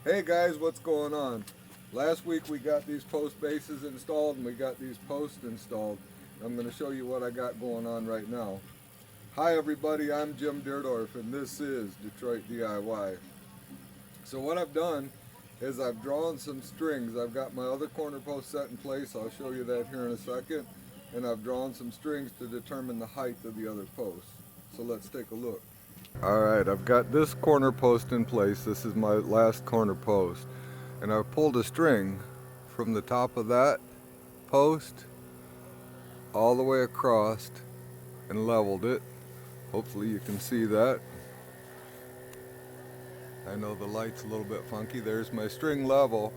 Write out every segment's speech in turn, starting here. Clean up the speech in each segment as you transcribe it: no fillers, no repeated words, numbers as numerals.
Hey guys, what's going on? Last week we got these post bases installed and we got these posts installed. I'm going to show you what I got going on right now. Hi everybody, I'm Jim Dierdorf and this is Detroit DIY. So what I've done is I've drawn some strings. I've got my other corner post set in place. I'll show you that here in a second. And I've drawn some strings to determine the height of the other posts. So let's take a look. Alright, I've got this corner post in place. This is my last corner post. And I've pulled a string from the top of that post all the way across and leveled it. Hopefully you can see that. I know the light's a little bit funky. There's my string level,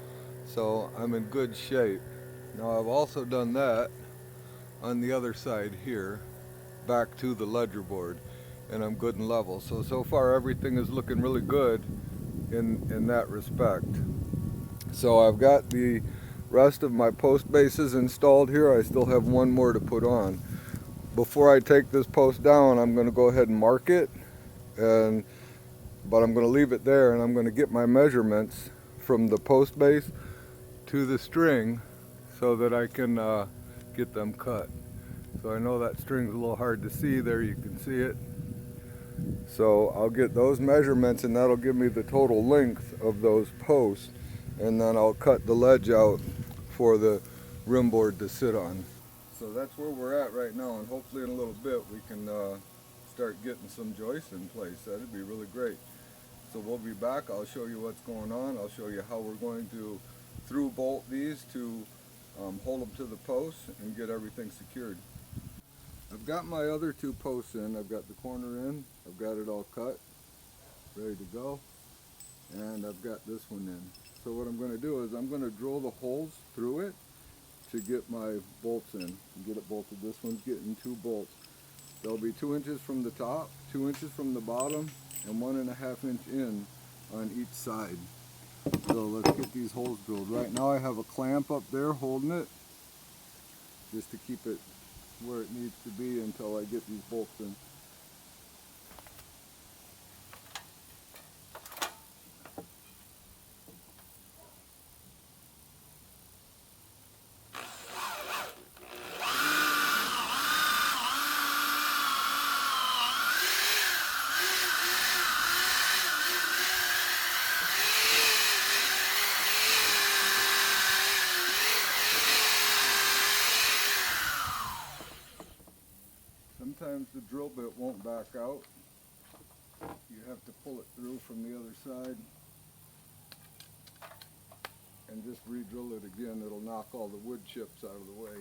so I'm in good shape. Now I've also done that on the other side here, back to the ledger board, and I'm good and level. So far everything is looking really good in that respect. So I've got the rest of my post bases installed here. I still have one more to put on. Before I take this post down, I'm going to go ahead and mark it, but I'm going to leave it there, and I'm going to get my measurements from the post base to the string so that I can get them cut. So I know that string's a little hard to see there, you can see it. So I'll get those measurements and that'll give me the total length of those posts, and then I'll cut the ledge out for the rim board to sit on. So that's where we're at right now, and hopefully in a little bit we can start getting some joists in place. That'd be really great. So we'll be back. I'll show you what's going on. I'll show you how we're going to through bolt these to hold them to the posts and get everything secured. I've got my other two posts in. I've got the corner in. I've got it all cut, ready to go. And I've got this one in. So what I'm going to do is I'm going to drill the holes through it to get my bolts in and get it bolted. This one's getting 2 bolts. They'll be 2 inches from the top, 2 inches from the bottom, and 1.5 inch in on each side. So let's get these holes drilled. Right now I have a clamp up there holding it just to keep it where it needs to be until I get these bolts in. Sometimes the drill bit won't back out. You have to pull it through from the other side and just re-drill it again. It'll knock all the wood chips out of the way.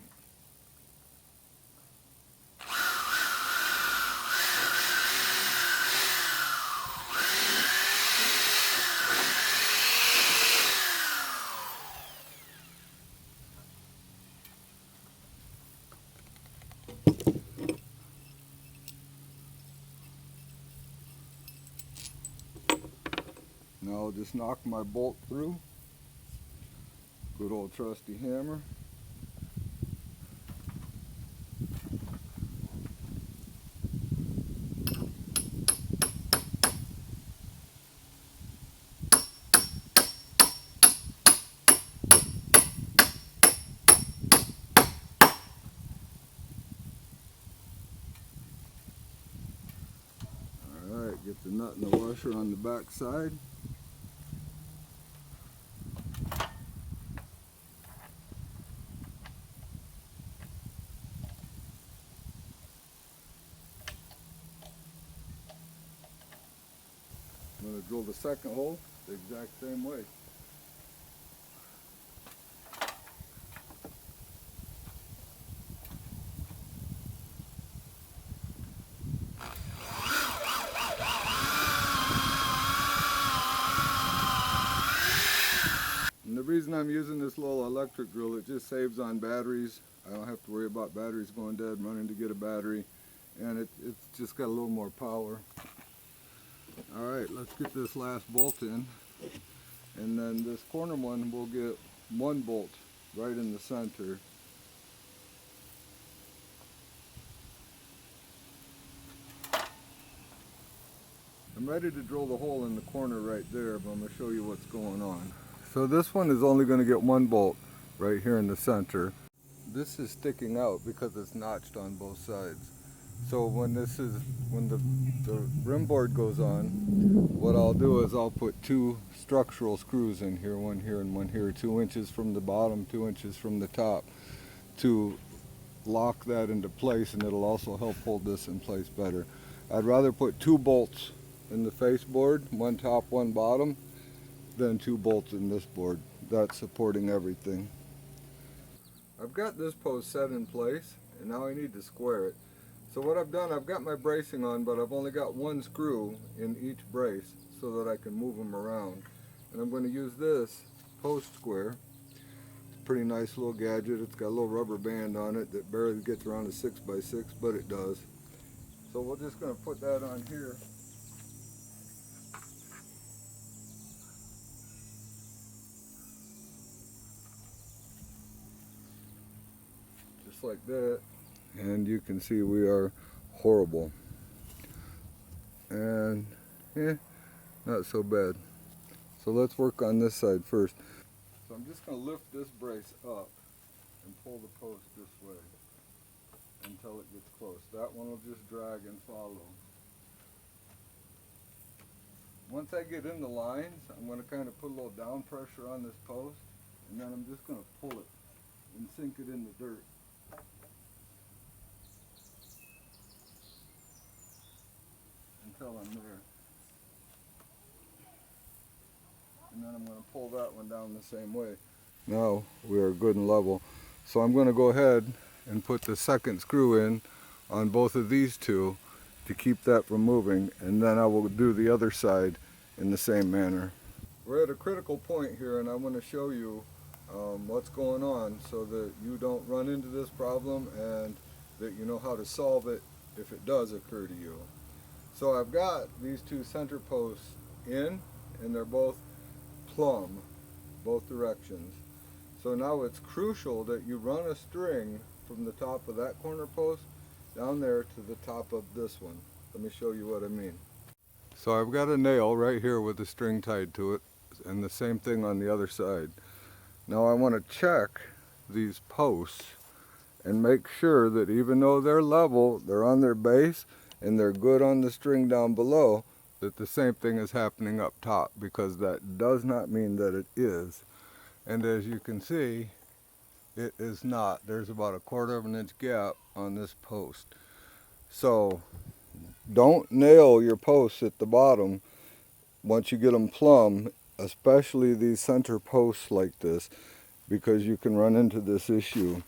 Now I'll just knock my bolt through. Good old trusty hammer. Alright, get the nut and the washer on the back side. I'm going to drill the second hole the exact same way. And the reason I'm using this little electric drill, it just saves on batteries. I don't have to worry about batteries going dead, running to get a battery, and it's just got a little more power. Alright, let's get this last bolt in, and then this corner one we'll get 1 bolt right in the center. I'm ready to drill the hole in the corner right there, but I'm going to show you what's going on. So this one is only going to get one bolt right here in the center. This is sticking out because it's notched on both sides. So when the rim board goes on, what I'll do is I'll put two structural screws in here, one here and one here, 2 inches from the bottom, 2 inches from the top, to lock that into place, and it'll also help hold this in place better. I'd rather put 2 bolts in the face board, one top, one bottom, than 2 bolts in this board. That's supporting everything. I've got this post set in place, and now I need to square it. So what I've done, I've got my bracing on, but I've only got 1 screw in each brace so that I can move them around. And I'm going to use this post square. It's a pretty nice little gadget. It's got a little rubber band on it that barely gets around a 6x6, but it does. So we're just going to put that on here. Just like that. And you can see we are horrible. And not so bad. So let's work on this side first. So I'm just going to lift this brace up and pull the post this way until it gets close. That one will just drag and follow. Once I get in the lines, I'm going to kind of put a little down pressure on this post, and then I'm just going to pull it and sink it in the dirt. Until I'm there. And then I'm going to pull that one down the same way. Now we are good and level. So I'm going to go ahead and put the second screw in on both of these two to keep that from moving, and then I will do the other side in the same manner. We're at a critical point here, and I want to show you what's going on so that you don't run into this problem and that you know how to solve it if it does occur to you. So I've got these 2 center posts in, and they're both plumb, both directions. So now it's crucial that you run a string from the top of that corner post down there to the top of this one. Let me show you what I mean. So I've got a nail right here with a string tied to it, and the same thing on the other side. Now I want to check these posts and make sure that even though they're level, they're on their base, and they're good on the string down below, that the same thing is happening up top, because that does not mean that it is. And as you can see, it is not. There's about a 1/4 of an inch gap on this post. So don't nail your posts at the bottom once you get them plumb, especially these center posts like this, because you can run into this issue.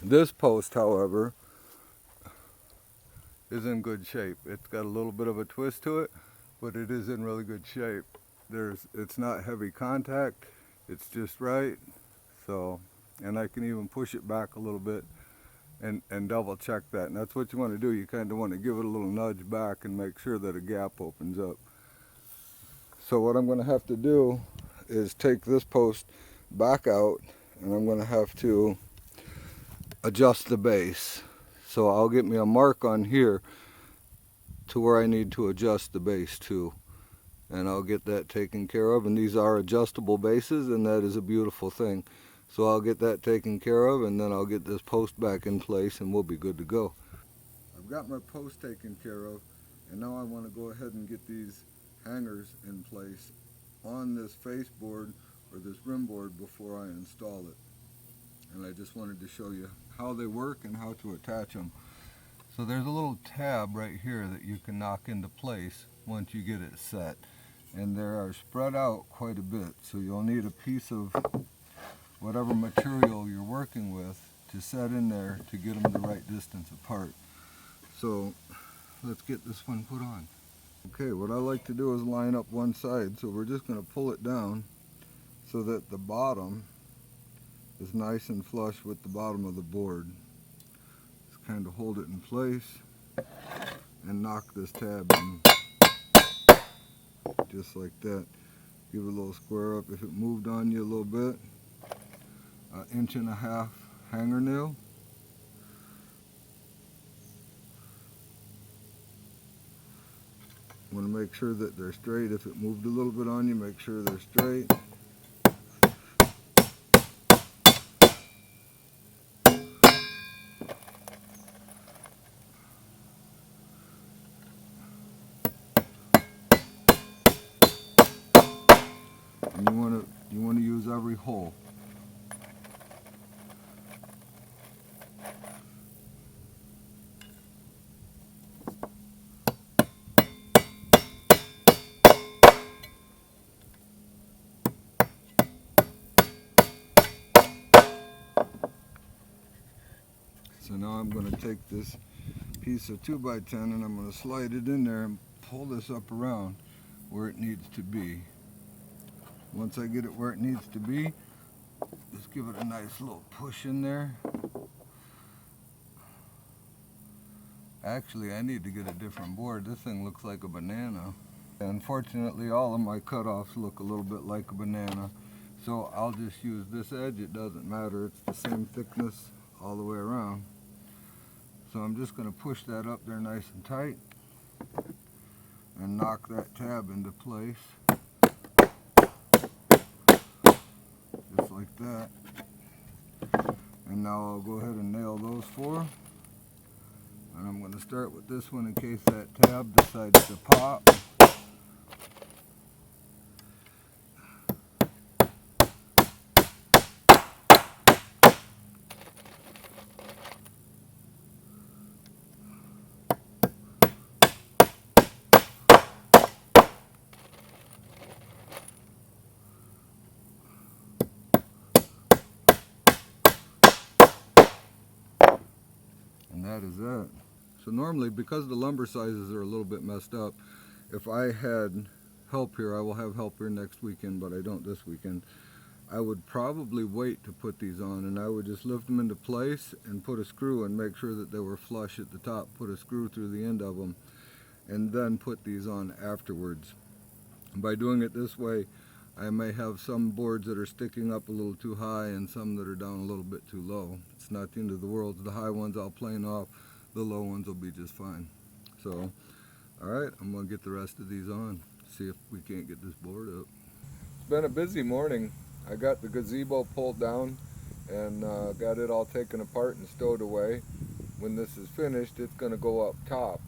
This post, however, is in good shape. It's got a little bit of a twist to it, but it is in really good shape. It's not heavy contact, it's just right. So, and I can even push it back a little bit and double check that. And that's what you want to do. You kind of want to give it a little nudge back and make sure that a gap opens up. So what I'm going to have to do is take this post back out, and I'm going to have to adjust the base. So I'll get me a mark on here to where I need to adjust the base to, and I'll get that taken care of. And these are adjustable bases, and that is a beautiful thing. So I'll get that taken care of, and then I'll get this post back in place, and we'll be good to go. I've got my post taken care of, and now I want to go ahead and get these hangers in place on this face board or this rim board before I install it. And I just wanted to show you how they work and how to attach them. So there's a little tab right here that you can knock into place once you get it set. And they are spread out quite a bit, so you'll need a piece of whatever material you're working with to set in there to get them the right distance apart. So let's get this one put on. Okay, what I like to do is line up one side, so we're just going to pull it down so that the bottom is nice and flush with the bottom of the board. Just kind of hold it in place and knock this tab in just like that. Give it a little square up. If it moved on you a little bit, 1.5 inch hanger nail. Want to make sure that they're straight. If it moved a little bit on you, make sure they're straight. And you want to use every hole. So now I'm going to take this piece of 2x10 and I'm going to slide it in there and pull this up around where it needs to be. Once I get it where it needs to be, just give it a nice little push in there. Actually, I need to get a different board. This thing looks like a banana. Unfortunately, all of my cutoffs look a little bit like a banana. So I'll just use this edge. It doesn't matter. It's the same thickness all the way around. So I'm just going to push that up there nice and tight and knock that tab into place. Just like that. And now I'll go ahead and nail those four. And I'm going to start with this one in case that tab decides to pop. And that is that. So normally, because the lumber sizes are a little bit messed up, if I had help here, I will have help here next weekend, but I don't this weekend, I would probably wait to put these on, and I would just lift them into place and put a screw and make sure that they were flush at the top, put a screw through the end of them, and then put these on afterwards. By doing it this way, I may have some boards that are sticking up a little too high and some that are down a little bit too low. It's not the end of the world. The high ones I'll plane off, the low ones will be just fine. So, alright, I'm going to get the rest of these on, see if we can't get this board up. It's been a busy morning. I got the gazebo pulled down and got it all taken apart and stowed away. When this is finished, it's going to go up top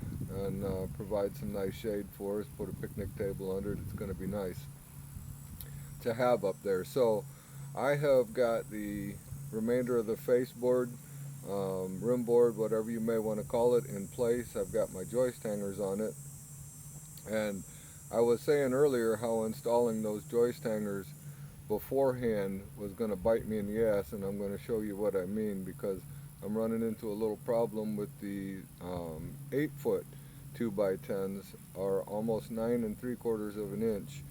and provide some nice shade for us, put a picnic table under it. It's going to be nice to have up there. So I have got the remainder of the face board, rim board, whatever you may want to call it, in place. I've got my joist hangers on it, and I was saying earlier how installing those joist hangers beforehand was going to bite me in the ass, and I'm going to show you what I mean, because I'm running into a little problem with the 8-foot 2x10s are almost 9 3/4 of an inch.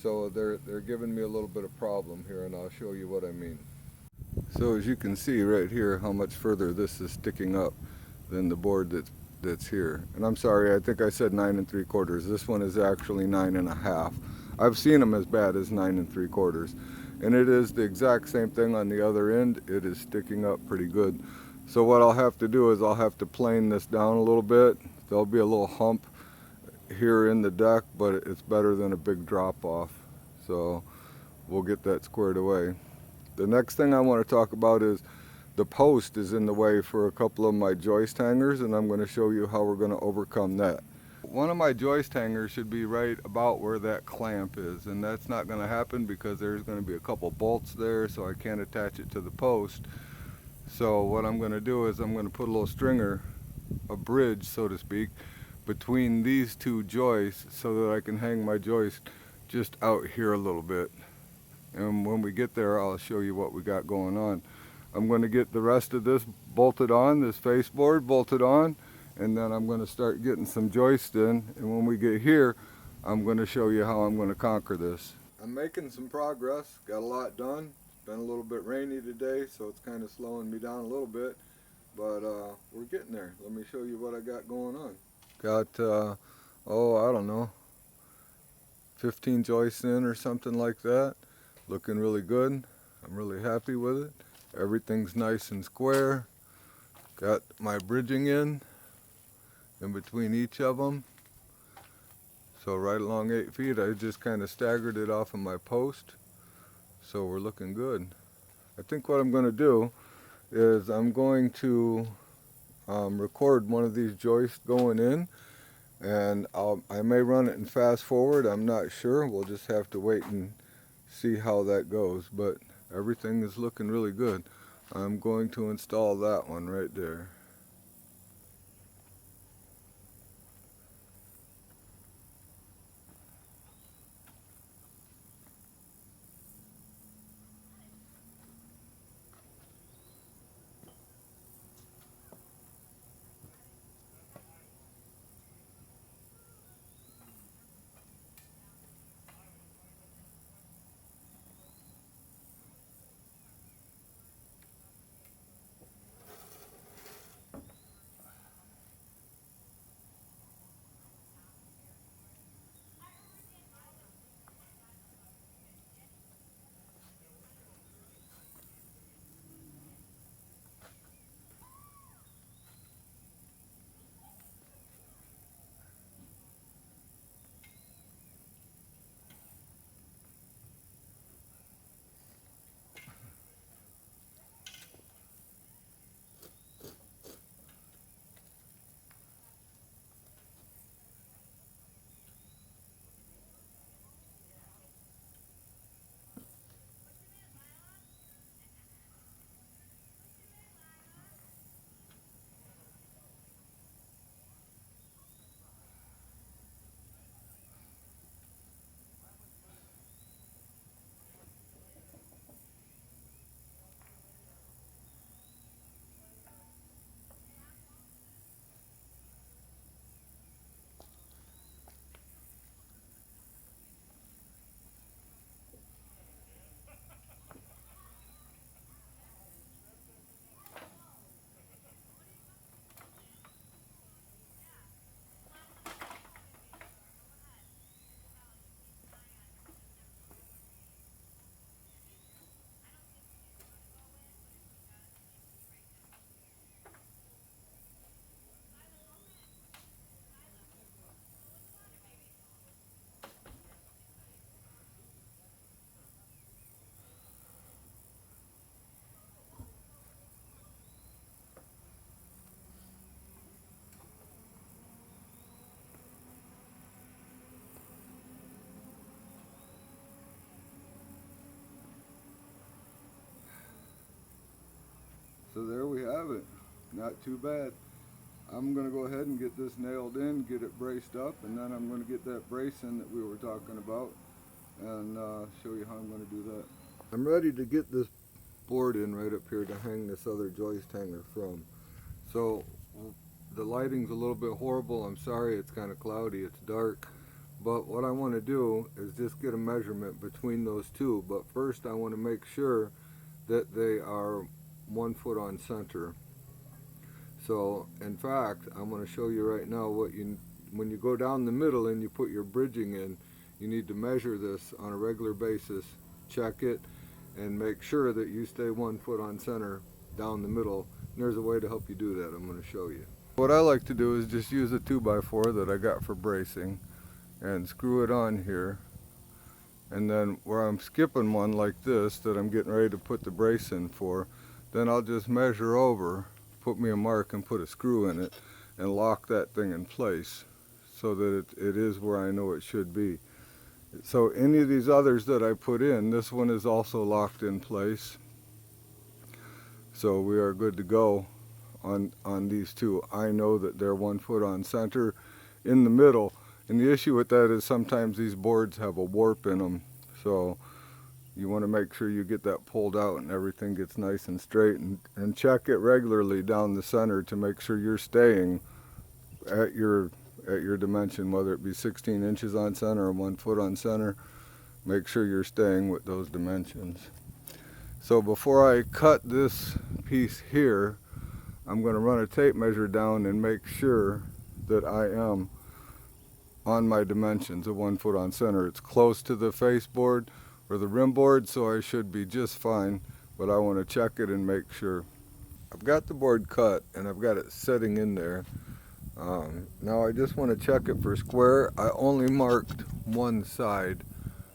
So they're giving me a little bit of problem here, and I'll show you what I mean. So as you can see right here how much further this is sticking up than the board that's here. And I'm sorry, I think I said 9 3/4. This one is actually 9 1/2. I've seen them as bad as 9 3/4. And it is the exact same thing on the other end. It is sticking up pretty good. So what I'll have to do is I'll have to plane this down a little bit. There'll be a little hump here in the deck, but it's better than a big drop off. So we'll get that squared away. The next thing I want to talk about is the post is in the way for a couple of my joist hangers, and I'm going to show you how we're going to overcome that. One of my joist hangers should be right about where that clamp is, and that's not going to happen because there's going to be a couple bolts there, so I can't attach it to the post. So what I'm going to do is I'm going to put a little stringer, a bridge so to speak, between these two joists so that I can hang my joist just out here a little bit. And when we get there, I'll show you what we got going on. I'm going to get the rest of this bolted on, this face board bolted on, and then I'm going to start getting some joists in. And when we get here, I'm going to show you how I'm going to conquer this. I'm making some progress, got a lot done. It's been a little bit rainy today, so it's kind of slowing me down a little bit, but we're getting there. Let me show you what I got going on. Got, I don't know, 15 joists in or something like that. Looking really good. I'm really happy with it. Everything's nice and square. Got my bridging in between each of them. So right along 8 feet, I just kind of staggered it off of my post. So we're looking good. I think what I'm going to do is I'm going to record one of these joists going in, and I may run it in fast forward. I'm not sure. We'll just have to wait and see how that goes. But everything is looking really good. I'm going to install that one right there. So there we have it. Not too bad. I'm going to go ahead and get this nailed in, get it braced up, and then I'm going to get that brace in that we were talking about and show you how I'm going to do that. I'm ready to get this board in right up here to hang this other joist hanger from. So the lighting's a little bit horrible. I'm sorry, it's kind of cloudy, it's dark. But what I want to do is just get a measurement between those two. But first I want to make sure that they are 1 foot on center. So in fact, I'm going to show you right now when you go down the middle and you put your bridging in, you need to measure this on a regular basis, check it, and make sure that you stay 1 foot on center down the middle. And there's a way to help you do that. I'm going to show you. What I like to do is just use a 2x4 that I got for bracing and screw it on here. And then where I'm skipping one like this that I'm getting ready to put the brace in for, then I'll just measure over, put me a mark and put a screw in it and lock that thing in place so that it is where I know it should be. So any of these others that I put in, this one is also locked in place. So we are good to go on these two. I know that they're 1 foot on center in the middle. And the issue with that is sometimes these boards have a warp in them. So you want to make sure you get that pulled out and everything gets nice and straight, and check it regularly down the center to make sure you're staying at your dimension, whether it be 16 inches on center or 1 foot on center. Make sure you're staying with those dimensions. So before I cut this piece here, I'm going to run a tape measure down and make sure that I am on my dimensions of 1 foot on center. It's close to the face board or the rim board, so I should be just fine, but I want to check it and make sure. I've got the board cut and I've got it setting in there. Now I just want to check it for square. I only marked one side,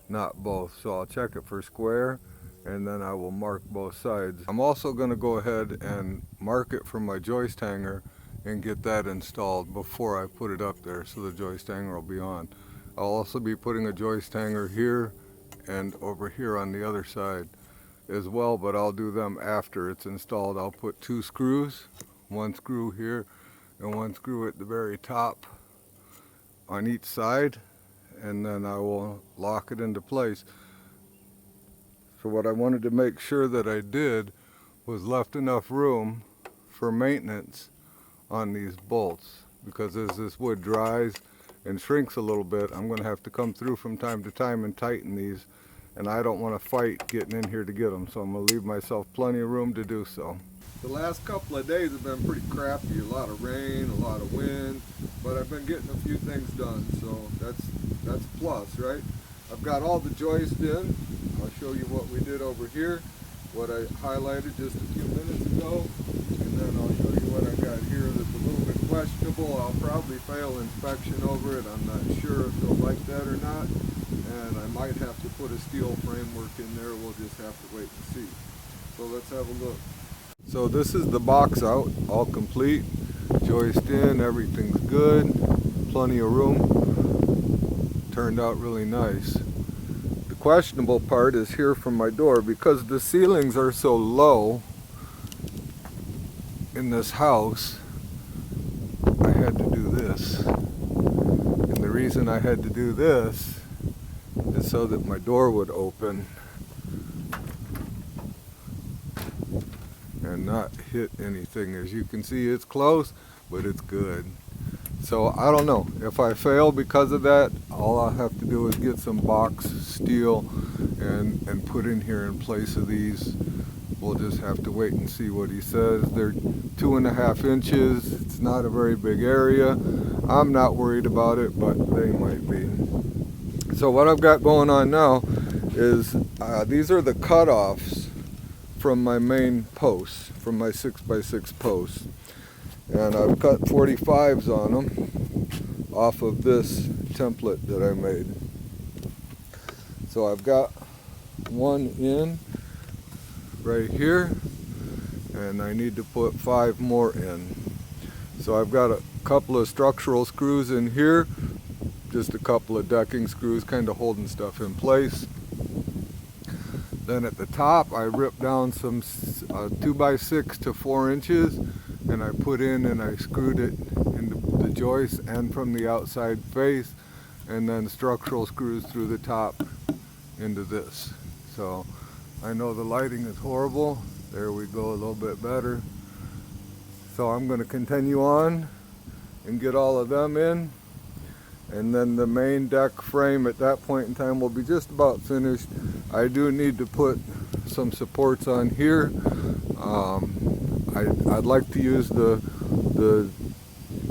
not both, so I'll check it for square and then I will mark both sides. I'm also going to go ahead and mark it for my joist hanger and get that installed before I put it up there, so the joist hanger will be on. I'll also be putting a joist hanger here and over here on the other side as well, but I'll do them after it's installed. I'll put 2 screws, one screw here and one screw at the very top on each side, and then I will lock it into place. So what I wanted to make sure that I did was left enough room for maintenance on these bolts, because as this wood dries and shrinks a little bit, I'm going to have to come through from time to time and tighten these, and I don't want to fight getting in here to get them, so I'm going to leave myself plenty of room to do so. The last couple of days have been pretty crappy, a lot of rain, a lot of wind, but I've been getting a few things done, so that's a plus, right? I've got all the joists in. I'll show you what we did over here, what I highlighted just a few minutes ago, and then I'll show you what I got here that's a little bit questionable. I'll probably fail inspection over it. I'm not sure if they'll like that or not, and I might have to put a steel framework in there. We'll just have to wait and see. So let's have a look. So this is the box out, all complete, joist in, everything's good, plenty of room, turned out really nice. The questionable part is here from my door, because the ceilings are so low in this house. I had to do this, and the reason I had to do this is so that my door would open and not hit anything. As you can see, it's close, but it's good. So I don't know, if I fail because of that, all I'll have to do is get some box steel and put in here in place of these. We'll just have to wait and see what he says. They're 2.5 inches. It's not a very big area. I'm not worried about it, but they might be. So what I've got going on now is these are the cutoffs from my main posts, from my 6x6 posts. And I've cut 45s on them off of this template that I made. So I've got one in right here, and I need to put 5 more in. So I've got a couple of structural screws in here, just a couple of decking screws kind of holding stuff in place. Then at the top I ripped down some 2x6 to 4 inches, and I put in and I screwed it into the joist and from the outside face, and then structural screws through the top into this. So I know the lighting is horrible. There we go, a little bit better. So I'm going to continue on and get all of them in, and then the main deck frame at that point in time will be just about finished. I do need to put some supports on here. I'd like to use the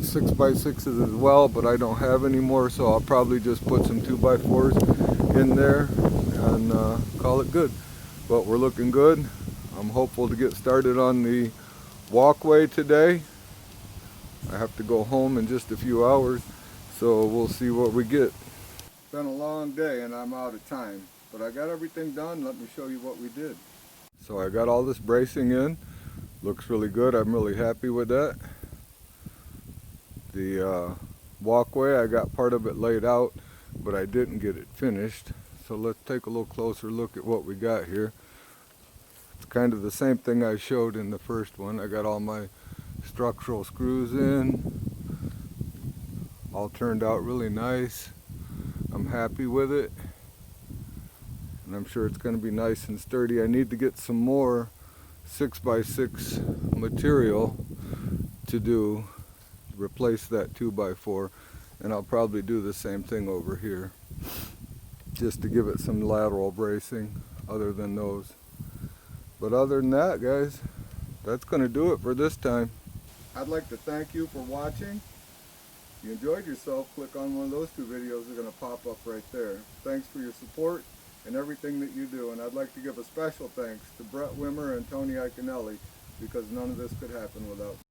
6x6s as well, but I don't have any more, so I'll probably just put some 2x4s in there and call it good. But we're looking good. I'm hopeful to get started on the walkway today. I have to go home in just a few hours, so we'll see what we get. It's been a long day and I'm out of time, but I got everything done. Let me show you what we did. So I got all this bracing in. Looks really good. I'm really happy with that. The walkway, I got part of it laid out, but I didn't get it finished. So let's take a little closer look at what we got here. It's kind of the same thing I showed in the first one. I got all my structural screws in. All turned out really nice. I'm happy with it, and I'm sure it's going to be nice and sturdy. I need to get some more 6x6 material to replace that 2x4, and I'll probably do the same thing over here just to give it some lateral bracing other than those. But other than that, guys, that's going to do it for this time. I'd like to thank you for watching. If you enjoyed yourself, click on one of those 2 videos. They're going to pop up right there. Thanks for your support and everything that you do. And I'd like to give a special thanks to Brett Wimmer and Tony Iconelli, because none of this could happen without them.